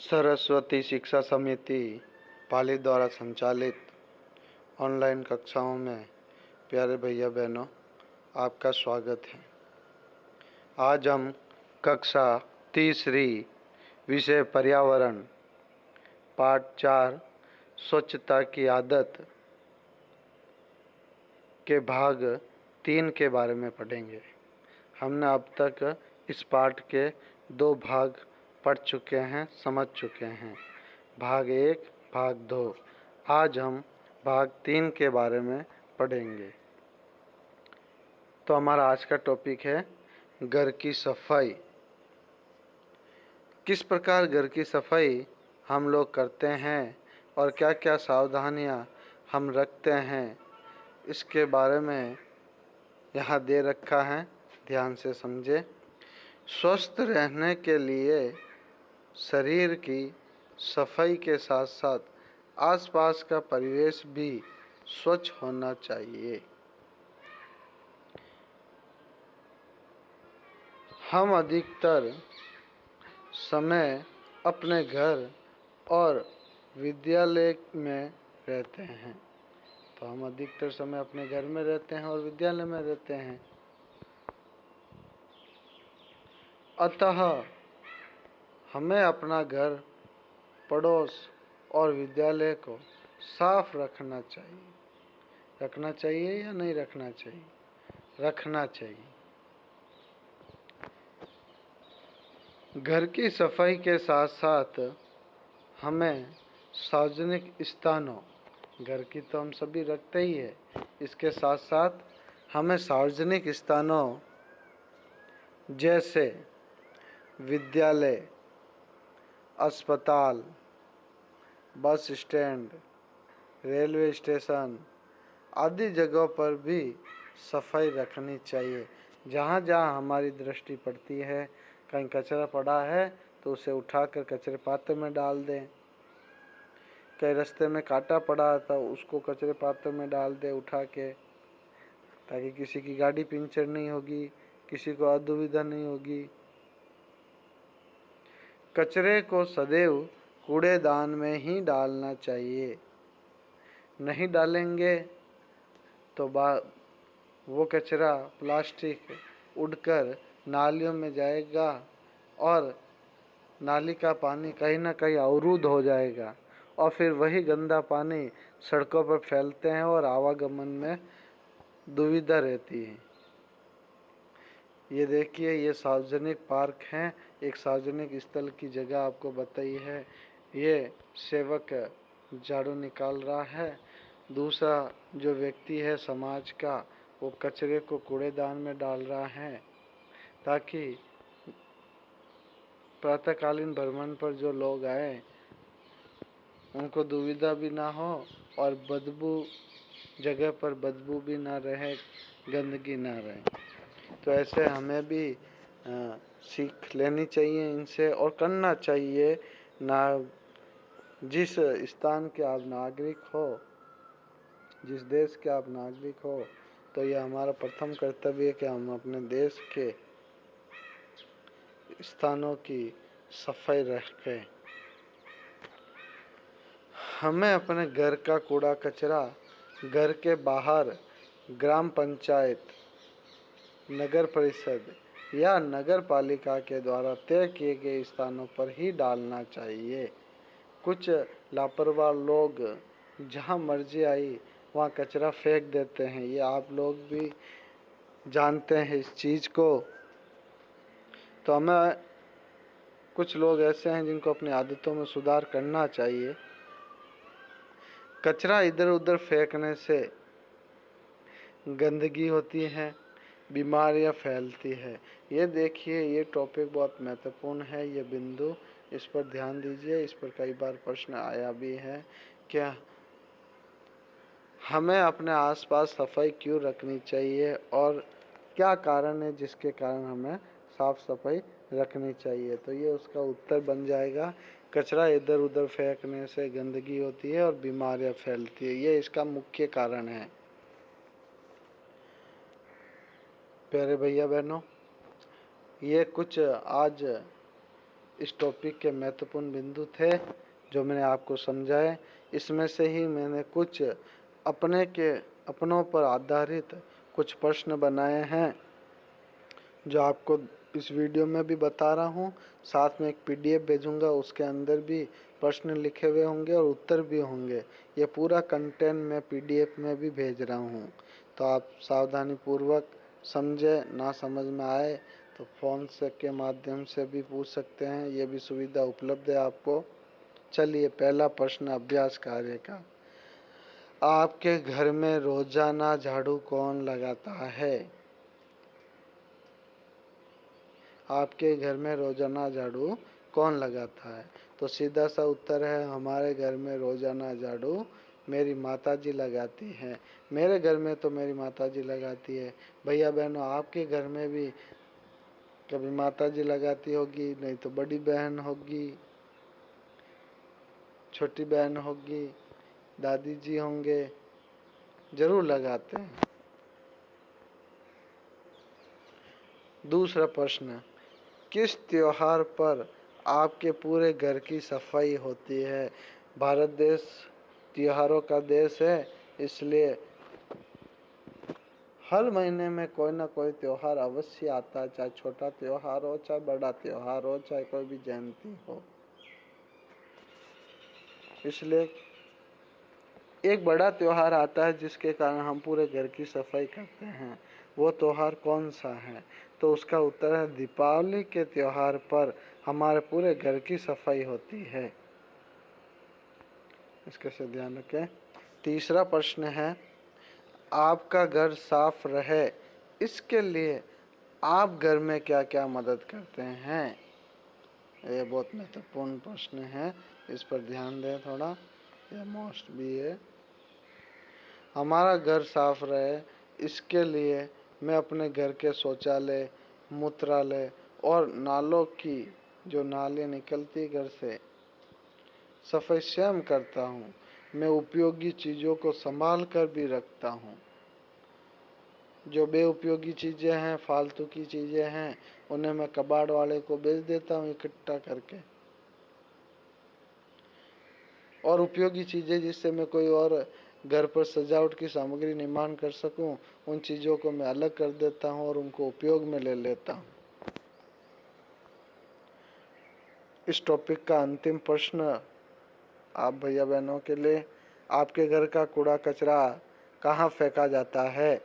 सरस्वती शिक्षा समिति पाली द्वारा संचालित ऑनलाइन कक्षाओं में प्यारे भैया बहनों, आपका स्वागत है। आज हम कक्षा तीसरी विषय पर्यावरण पाठ 4 स्वच्छता की आदत के भाग 3 के बारे में पढ़ेंगे। हमने अब तक इस पाठ के 2 भाग पढ़ चुके हैं, समझ चुके हैं, भाग 1, भाग 2। आज हम भाग 3 के बारे में पढ़ेंगे। तो हमारा आज का टॉपिक है घर की सफाई। किस प्रकार घर की सफाई हम लोग करते हैं और क्या क्या सावधानियां हम रखते हैं, इसके बारे में यहाँ दे रखा है, ध्यान से समझे। स्वस्थ रहने के लिए शरीर की सफाई के साथ साथ आसपास का परिवेश भी स्वच्छ होना चाहिए। हम अधिकतर समय अपने घर और विद्यालय में रहते हैं। तो हम अधिकतर समय अपने घर में रहते हैं और विद्यालय में रहते हैं। अतः हमें अपना घर, पड़ोस और विद्यालय को साफ रखना चाहिए। रखना चाहिए या नहीं रखना चाहिए? रखना चाहिए। घर की सफाई के साथ साथ हमें सार्वजनिक स्थानों, घर की तो हम सभी रखते ही है, इसके साथ साथ हमें सार्वजनिक स्थानों जैसे विद्यालय, अस्पताल, बस स्टैंड, रेलवे स्टेशन आदि जगहों पर भी सफाई रखनी चाहिए। जहाँ जहाँ हमारी दृष्टि पड़ती है, कहीं कचरा पड़ा है तो उसे उठाकर कचरे पात्र में डाल दें। कहीं रास्ते में कांटा पड़ा है तो उसको कचरे पात्र में डाल दें उठा के, ताकि किसी की गाड़ी पंचर नहीं होगी, किसी को असुविधा नहीं होगी। कचरे को सदैव कूड़ेदान में ही डालना चाहिए। नहीं डालेंगे तो वो कचरा, प्लास्टिक उड़कर नालियों में जाएगा और नाली का पानी कहीं ना कहीं अवरुद्ध हो जाएगा और फिर वही गंदा पानी सड़कों पर फैलते हैं और आवागमन में दुविधा रहती है। ये देखिए, ये सार्वजनिक पार्क हैं, एक सार्वजनिक स्थल की जगह आपको बताई है। ये सेवक झाड़ू निकाल रहा है। दूसरा जो व्यक्ति है समाज का, वो कचरे को कूड़ेदान में डाल रहा है, ताकि प्रातःकालीन भ्रमण पर जो लोग आए उनको दुविधा भी ना हो और जगह पर बदबू भी ना रहे, गंदगी ना रहे। तो ऐसे हमें भी सीख लेनी चाहिए इनसे और करना चाहिए। ना जिस स्थान के आप नागरिक हो, जिस देश के आप नागरिक हो, तो यह हमारा प्रथम कर्तव्य है कि हम अपने देश के स्थानों की सफाई रखें। हमें अपने घर का कूड़ा कचरा घर के बाहर ग्राम पंचायत, नगर परिषद या नगर पालिका के द्वारा तय किए गए स्थानों पर ही डालना चाहिए। कुछ लापरवाह लोग जहाँ मर्जी आई वहाँ कचरा फेंक देते हैं। ये आप लोग भी जानते हैं इस चीज़ को। तो हमें, कुछ लोग ऐसे हैं जिनको अपनी आदतों में सुधार करना चाहिए। कचरा इधर उधर फेंकने से गंदगी होती है, बीमारियां फैलती है। ये देखिए, ये टॉपिक बहुत महत्वपूर्ण है, ये बिंदु, इस पर ध्यान दीजिए। इस पर कई बार प्रश्न आया भी है, क्या हमें अपने आसपास सफाई क्यों रखनी चाहिए और क्या कारण है जिसके कारण हमें साफ सफाई रखनी चाहिए। तो ये उसका उत्तर बन जाएगा। कचरा इधर उधर फेंकने से गंदगी होती है और बीमारियां फैलती है, ये इसका मुख्य कारण है। प्यारे भैया बहनों, ये कुछ आज इस टॉपिक के महत्वपूर्ण बिंदु थे जो मैंने आपको समझाए। इसमें से ही मैंने कुछ अपनों पर आधारित कुछ प्रश्न बनाए हैं जो आपको इस वीडियो में भी बता रहा हूँ। साथ में एक पीडीएफ भेजूंगा, उसके अंदर भी प्रश्न लिखे हुए होंगे और उत्तर भी होंगे। ये पूरा कंटेंट मैं पीडीएफ में भी भेज रहा हूँ, तो आप सावधानी पूर्वक समझे। ना समझ में आए तो फ़ोन से के माध्यम से भी पूछ सकते हैं, ये भी सुविधा उपलब्ध है आपको। चलिए, पहला प्रश्न अभ्यास कार्य का। आपके घर में रोजाना झाड़ू कौन लगाता है? आपके घर में रोजाना झाड़ू कौन लगाता है? तो सीधा सा उत्तर है, हमारे घर में रोजाना झाड़ू मेरी माताजी लगाती हैं। मेरे घर में तो मेरी माताजी लगाती है। भैया बहनों, आपके घर में भी कभी माताजी लगाती होगी, नहीं तो बड़ी बहन होगी, छोटी बहन होगी, दादी जी होंगे, जरूर लगाते हैं। दूसरा प्रश्न, किस त्योहार पर आपके पूरे घर की सफाई होती है? भारत देश त्योहारों का देश है, इसलिए हर महीने में कोई ना कोई त्योहार अवश्य आता है, चाहे छोटा त्योहार हो, चाहे बड़ा त्योहार हो, चाहे कोई भी जयंती हो। इसलिए एक बड़ा त्योहार आता है जिसके कारण हम पूरे घर की सफाई करते हैं। वो त्योहार कौन सा है? तो उसका उत्तर है, दीपावली के त्योहार पर हमारे पूरे घर की सफाई होती है। इसके से ध्यान रखें। तीसरा प्रश्न है, आपका घर साफ रहे इसके लिए आप घर में क्या क्या मदद करते हैं? ये बहुत महत्वपूर्ण प्रश्न है, इस पर ध्यान दें थोड़ा, यह मोस्ट भी है। हमारा घर साफ रहे इसके लिए मैं अपने घर के शौचालय, मूत्रालय और नालों की जो नालियाँ निकलती घर से, सफाई स्वयं करता हूँ। मैं उपयोगी चीज़ों को संभाल कर भी रखता हूँ। जो बेउपयोगी चीज़ें हैं, फालतू की चीज़ें हैं, उन्हें मैं कबाड़ वाले को बेच देता हूँ इकट्ठा करके। और उपयोगी चीज़ें जिससे मैं कोई और घर पर सजावट की सामग्री निर्माण कर सकूं, उन चीज़ों को मैं अलग कर देता हूं और उनको उपयोग में ले लेता हूं। इस टॉपिक का अंतिम प्रश्न आप भैया बहनों के लिए, आपके घर का कूड़ा कचरा कहाँ फेंका जाता है?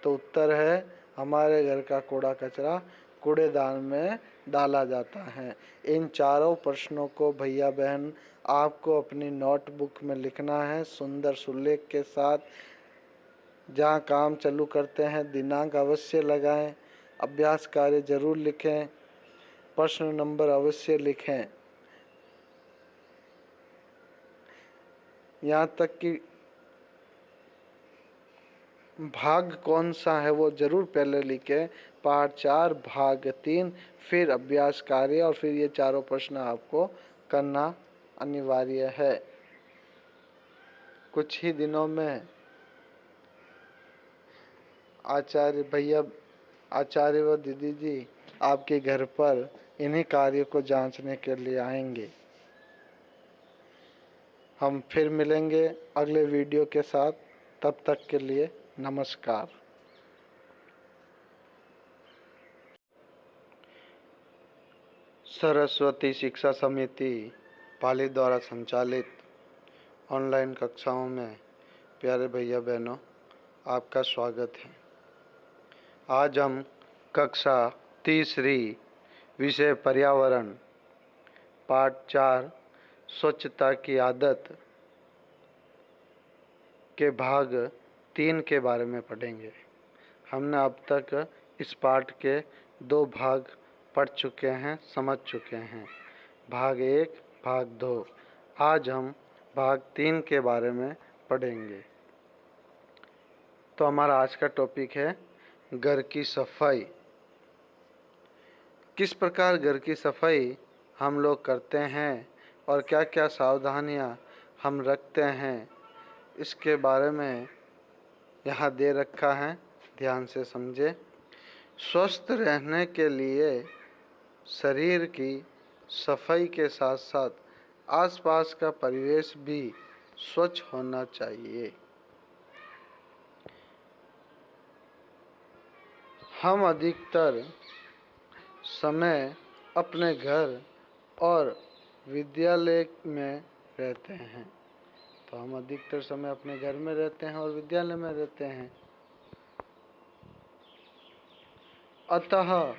तो उत्तर है, हमारे घर का कूड़ा कचरा कूड़ेदान में डाला जाता है। इन चारों प्रश्नों को भैया बहन आपको अपनी नोटबुक में लिखना है, सुंदर सुलेख के साथ। जहाँ काम चालू करते हैं दिनांक अवश्य लगाएं, अभ्यास कार्य जरूर लिखें, प्रश्न नंबर अवश्य लिखें। यहाँ तक कि भाग कौन सा है वो जरूर पहले लिखें, पार्ट 4, भाग 3, फिर अभ्यास कार्य और फिर ये चारों प्रश्न आपको करना अनिवार्य है। कुछ ही दिनों में आचार्य व दीदी जी आपके घर पर इन्हीं कार्यों को जांचने के लिए आएंगे। हम फिर मिलेंगे अगले वीडियो के साथ, तब तक के लिए नमस्कार। सरस्वती शिक्षा समिति पाली द्वारा संचालित ऑनलाइन कक्षाओं में प्यारे भैया बहनों, आपका स्वागत है। आज हम कक्षा तीसरी विषय पर्यावरण पार्ट 4 स्वच्छता की आदत के भाग 3 के बारे में पढ़ेंगे। हमने अब तक इस पाठ के 2 भाग पढ़ चुके हैं, समझ चुके हैं, भाग 1, भाग 2। आज हम भाग 3 के बारे में पढ़ेंगे। तो हमारा आज का टॉपिक है घर की सफाई। किस प्रकार घर की सफाई हम लोग करते हैं और क्या क्या सावधानियां हम रखते हैं, इसके बारे में यहाँ दे रखा है, ध्यान से समझे। स्वस्थ रहने के लिए शरीर की सफाई के साथ साथ आसपास का परिवेश भी स्वच्छ होना चाहिए। हम अधिकतर समय अपने घर और विद्यालय में रहते हैं, तो हम अधिकतर समय अपने घर में रहते हैं और विद्यालय में रहते हैं। अतः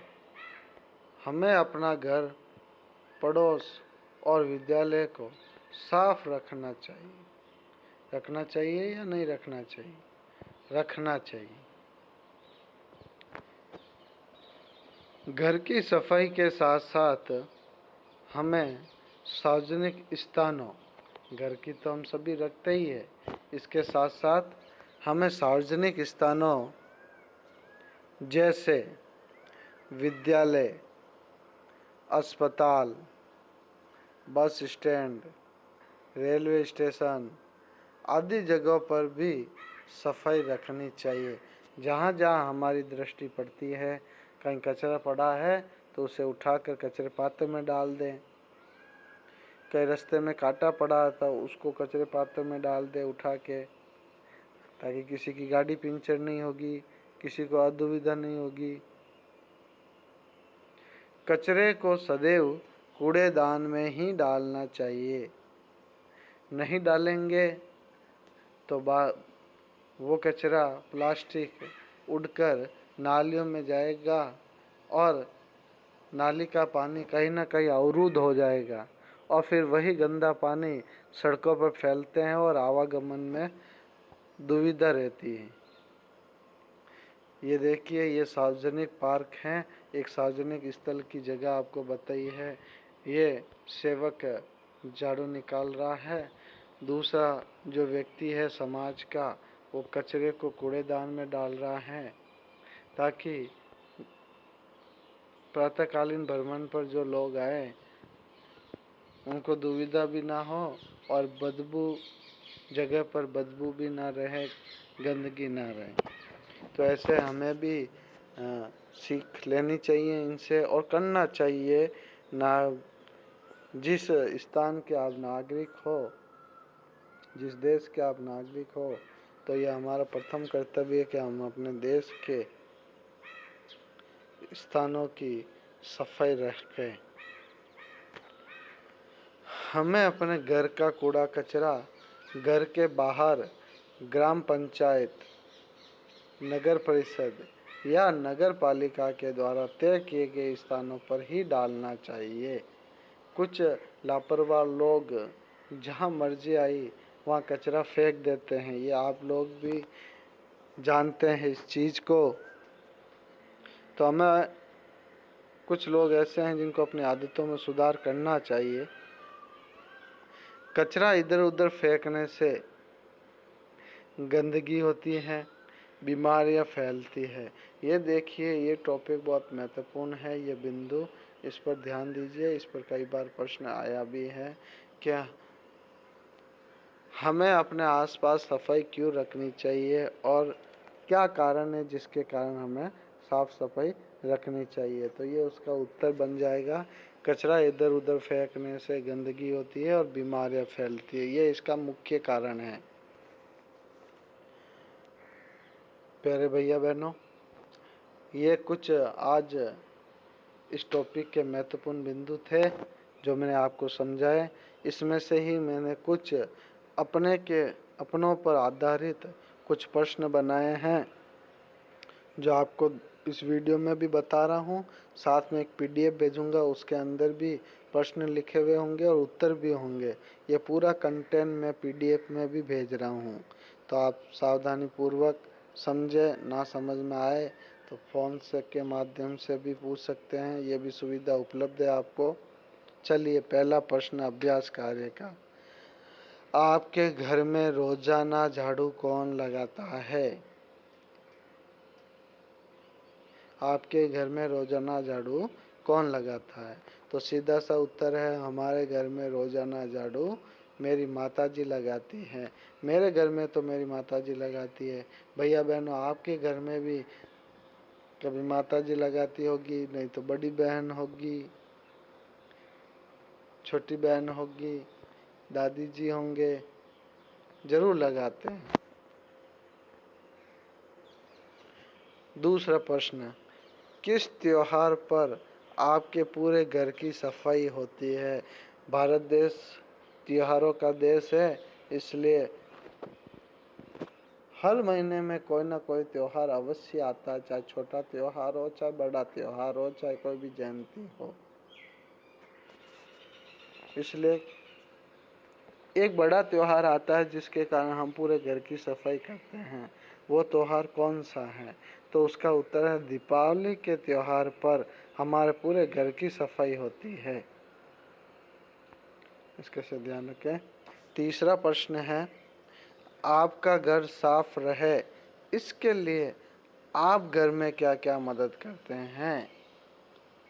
हमें अपना घर, पड़ोस और विद्यालय को साफ रखना चाहिए। रखना चाहिए या नहीं रखना चाहिए? रखना चाहिए। घर की सफाई के साथ साथ हमें सार्वजनिक स्थानों, घर की तो हम सभी रखते ही है, इसके साथ साथ हमें सार्वजनिक स्थानों जैसे विद्यालय, अस्पताल, बस स्टैंड, रेलवे स्टेशन आदि जगहों पर भी सफाई रखनी चाहिए। जहाँ जहाँ हमारी दृष्टि पड़ती है, कहीं कचरा पड़ा है तो उसे उठाकर कचरे पात्र में डाल दें। कहीं रास्ते में कांटा पड़ा था उसको कचरे पात्र में डाल दें उठा के, ताकि किसी की गाड़ी पंचर नहीं होगी, किसी को असुविधा नहीं होगी। कचरे को सदैव कूड़ेदान में ही डालना चाहिए। नहीं डालेंगे तो वो कचरा प्लास्टिक उड़कर नालियों में जाएगा और नाली का पानी कहीं ना कहीं अवरुद्ध हो जाएगा और फिर वही गंदा पानी सड़कों पर फैलते हैं और आवागमन में दुविधा रहती है। ये देखिए, ये सार्वजनिक पार्क हैं, एक सार्वजनिक स्थल की जगह आपको बताई है। ये सेवक झाड़ू निकाल रहा है। दूसरा जो व्यक्ति है समाज का, वो कचरे को कूड़ेदान में डाल रहा है, ताकि प्रातःकालीन भ्रमण पर जो लोग आए उनको दुविधा भी ना हो और जगह पर बदबू भी ना रहे, गंदगी ना रहे। तो ऐसे हमें भी सीख लेनी चाहिए इनसे और करना चाहिए। ना जिस स्थान के आप नागरिक हो, जिस देश के आप नागरिक हो, तो यह हमारा प्रथम कर्तव्य है कि हम अपने देश के स्थानों की सफाई रखें। हमें अपने घर का कूड़ा कचरा घर के बाहर ग्राम पंचायत, नगर परिषद या नगर पालिका के द्वारा तय किए गए स्थानों पर ही डालना चाहिए। कुछ लापरवाह लोग जहाँ मर्जी आई वहाँ कचरा फेंक देते हैं। ये आप लोग भी जानते हैं इस चीज़ को। तो हमें कुछ लोग ऐसे हैं जिनको अपनी आदतों में सुधार करना चाहिए। कचरा इधर उधर फेंकने से गंदगी होती है, बीमारियां फैलती है। ये देखिए, ये टॉपिक बहुत महत्वपूर्ण है, ये बिंदु, इस पर ध्यान दीजिए। इस पर कई बार प्रश्न आया भी है, क्या हमें अपने आसपास सफाई क्यों रखनी चाहिए और क्या कारण है जिसके कारण हमें साफ सफाई रखनी चाहिए। तो ये उसका उत्तर बन जाएगा। कचरा इधर उधर फेंकने से गंदगी होती है और बीमारियां फैलती है, ये इसका मुख्य कारण है। प्यारे भैया बहनों, ये कुछ आज इस टॉपिक के महत्वपूर्ण बिंदु थे जो मैंने आपको समझाए। इसमें से ही मैंने कुछ अपनों पर आधारित कुछ प्रश्न बनाए हैं जो आपको इस वीडियो में भी बता रहा हूँ। साथ में एक PDF भेजूँगा, उसके अंदर भी प्रश्न लिखे हुए होंगे और उत्तर भी होंगे। ये पूरा कंटेंट मैं PDF में भी भेज रहा हूँ, तो आप सावधानी पूर्वक समझे, ना समझ में आए तो फ़ोन से के माध्यम से भी पूछ सकते हैं, ये भी सुविधा उपलब्ध है आपको। चलिए, पहला प्रश्न अभ्यास कार्य का। आपके घर में रोजाना झाड़ू कौन लगाता है? आपके घर में रोजाना झाड़ू कौन लगाता है? तो सीधा सा उत्तर है, हमारे घर में रोजाना झाड़ू मेरी माताजी लगाती हैं। मेरे घर में तो मेरी माताजी लगाती है। भैया बहनों, आपके घर में भी कभी माताजी लगाती होगी, नहीं तो बड़ी बहन होगी। छोटी बहन होगी, दादी जी होंगे, जरूर लगाते हैं। दूसरा प्रश्न, किस त्योहार पर आपके पूरे घर की सफाई होती है? भारत देश त्योहारों का देश है, इसलिए हर महीने में कोई ना कोई त्योहार अवश्य आता है, चाहे छोटा त्योहार हो, चाहे बड़ा त्योहार हो, चाहे कोई भी जयंती हो। इसलिए एक बड़ा त्योहार आता है जिसके कारण हम पूरे घर की सफाई करते हैं। वो त्योहार कौन सा है? तो उसका उत्तर है दीपावली के त्योहार पर हमारे पूरे घर की सफाई होती है। इसके से ध्यान रखें। तीसरा प्रश्न है, आपका घर साफ रहे इसके लिए आप घर में क्या क्या मदद करते हैं?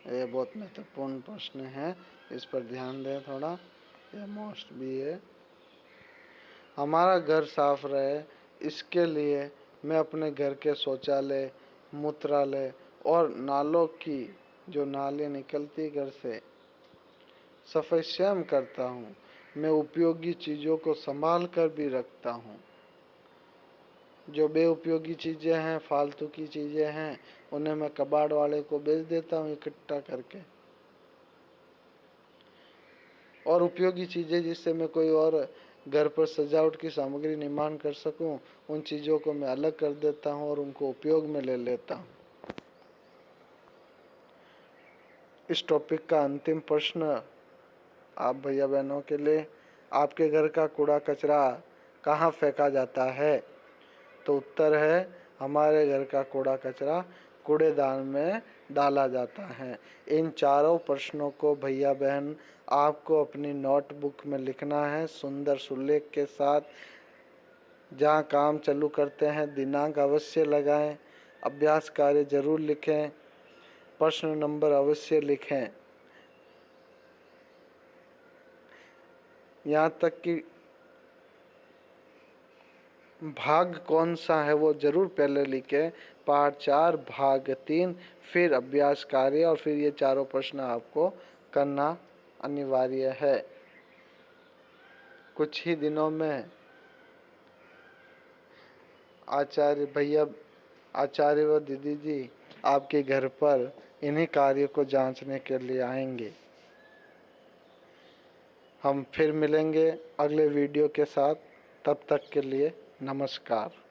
ये बहुत महत्वपूर्ण प्रश्न है, इस पर ध्यान दें थोड़ा, यह मोस्ट भी है। हमारा घर साफ रहे इसके लिए मैं अपने घर के शौचालय, मूत्रालय और नालों की जो नालियाँ निकलती घर से सफाई स्वयं करता हूँ। मैं उपयोगी चीज़ों को संभाल कर भी रखता हूँ। जो बेउपयोगी चीज़ें हैं, फालतू की चीज़ें हैं, उन्हें मैं कबाड़ वाले को बेच देता हूँ इकट्ठा करके। और उपयोगी चीज़ें जिससे मैं कोई और घर पर सजावट की सामग्री निर्माण कर सकूं, उन चीज़ों को मैं अलग कर देता हूं और उनको उपयोग में ले लेता हूं। इस टॉपिक का अंतिम प्रश्न आप भैया बहनों के लिए, आपके घर का कूड़ा कचरा कहाँ फेंका जाता है? तो उत्तर है हमारे घर का कूड़ा कचरा कूड़ेदान में डाला जाता है। इन चारों प्रश्नों को भैया बहन आपको अपनी नोटबुक में लिखना है सुंदर सुलेख के साथ। जहाँ काम चालू करते हैं दिनांक अवश्य लगाएं, अभ्यास कार्य जरूर लिखें, प्रश्न नंबर अवश्य लिखें। यहाँ तक कि भाग कौन सा है वो जरूर पहले लिखें, पार्ट 4 भाग 3, फिर अभ्यास कार्य और फिर ये चारों प्रश्न आपको करना अनिवार्य है। कुछ ही दिनों में आचार्य व दीदी जी आपके घर पर इन्हीं कार्यों को जांचने के लिए आएंगे। हम फिर मिलेंगे अगले वीडियो के साथ, तब तक के लिए नमस्कार।